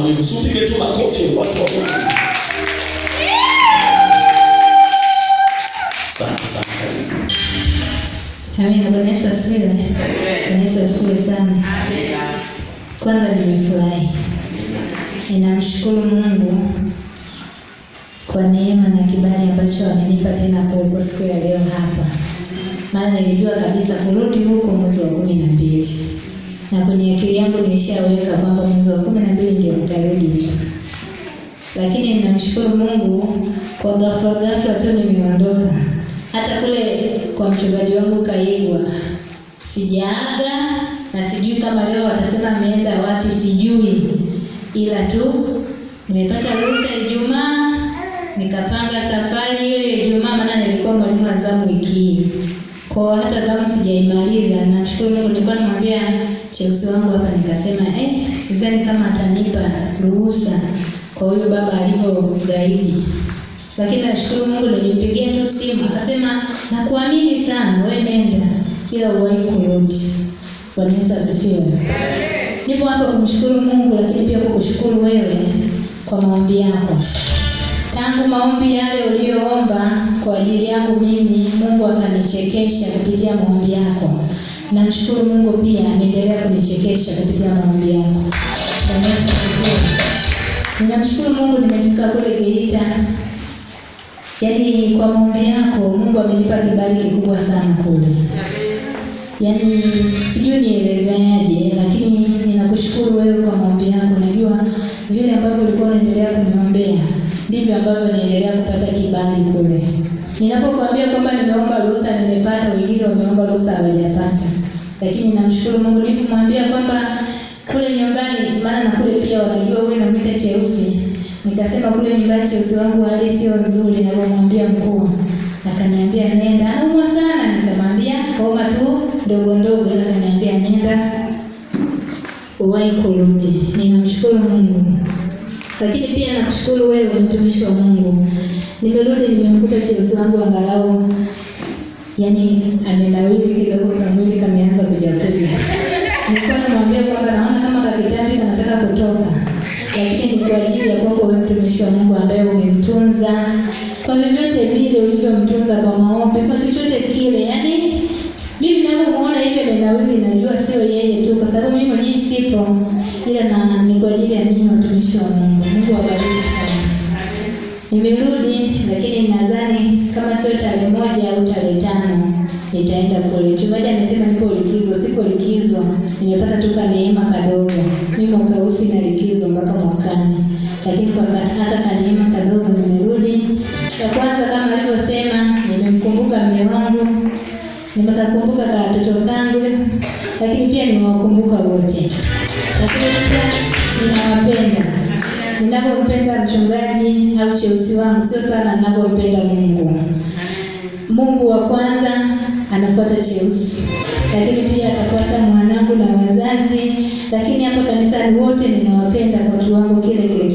maumivu. Usipige tu makofi watu wa Mungu. Asante sana. Amina. Bwana Yesu asifiwe. Bwana Yesu asifiwe sana. Amina. Kwanza nimefurahi. Ninamshukuru Mungu kwa neema na kibali ambacho amenipa tena kwa siku ya leo hapa. Maana nilijua kabisa kurudi huko mwezi wa 12. Na kwenye akili yangu nilishaweka kwamba mwezi wa 12 ndio nitarudi. Lakini ninamshukuru Mungu kwa ghafla tu nimeondoka. Hata kule kwa mchungaji wangu Kaigwa sijaaga na sijui kama leo watasema ameenda wapi, sijui. Ila tu nimepata ruhusa Ijumaa, nikapanga safari hiyo Ijumaa, maana nilikuwa mwalimu wa zamu wiki. Kwa hata zamu sijaimaliza. Nashukuru Mungu, nilikuwa namwambia cheusi wangu hapa, nikasema sidhani kama atanipa ruhusa kwa huyo baba alivyogaidi. Lakini nashukuru Mungu, nilimpigia tu simu akasema nakuamini sana, wewe nenda ila uwahi kurudi. Bwana Yesu asifiwe. Nipo hapa kumshukuru Mungu, lakini pia kukushukuru wewe kwa maombi yako. Tangu maombi yale uliyoomba kwa ajili yangu mimi, Mungu akanichekesha kupitia maombi yako. Namshukuru Mungu pia ameendelea kunichekesha kupitia maombi yako. Bwana Yesu asifiwe. Ninamshukuru Mungu nimefika kule Geita. Yaani kwa maombi yako Mungu amenipa kibali kikubwa sana kule. Yaani sijui nielezeaje, lakini ninakushukuru wewe kwa maombi yako. Najua vile ambavyo ulikuwa unaendelea kuniombea ndivyo ambavyo naendelea kupata kibali kule. Ninapokuambia kwamba nimeomba ruhusa nimepata, wengine wameomba ruhusa hawajapata. Lakini namshukuru Mungu nilipomwambia kwamba kule nyumbani, maana na kule pia wanajua wewe unamwita Cheusi. Nikasema kule nyumbani Cheusi wangu hali sio nzuri, na kumwambia mkuu. Akaniambia nenda. Anaumwa sana, nikamwambia homa tu ndogo. Akaniambia nenda uwahi kurudi. Ninamshukuru Mungu. Lakini pia nakushukuru wewe mtumishi wa Mungu. Nimerudi nimemkuta Cheusi wangu angalau yani amenawili kidogo, kamwili kameanza kuja. Nilikuwa namwambia kwamba naona kama kakitambi kanataka kutoka. Lakini ni kwa ajili ya kwamba wewe mtumishi wa Mungu ambaye umemtunza kwa vyovyote vile ulivyomtunza, kwa maombi, kwa chochote kile. Yaani mimi ninapomuona hivi amenawili, najua sio yeye tu, kwa sababu mimi mwenyewe sipo, ila na ni kwa ajili ya ninyi watumishi wa Mungu. Mungu awabariki sana. Nimerudi, lakini nadhani kama sio tarehe 1 au tarehe 5 nitaenda kule. Mchungaji amesema nipo likizo, sipo likizo. Nimepata tu neema kadogo. Mimi mwakausi na likizo mpaka mwakani. Lakini kwa hata neema kadogo nimerudi. Cha kwanza kama alivyosema, nimemkumbuka mume wangu. Nimekakumbuka katoto kangu, lakini pia nimewakumbuka wote. Lakini pia ninawapenda. Ninapompenda mchungaji au Cheusi wangu sio sana ninapompenda Mungu. Mungu wa kwanza anafuata Cheusi, lakini pia atafuata mwanangu na wazazi. Lakini hapa kanisani wote ninawapenda kwa kiwango kile kile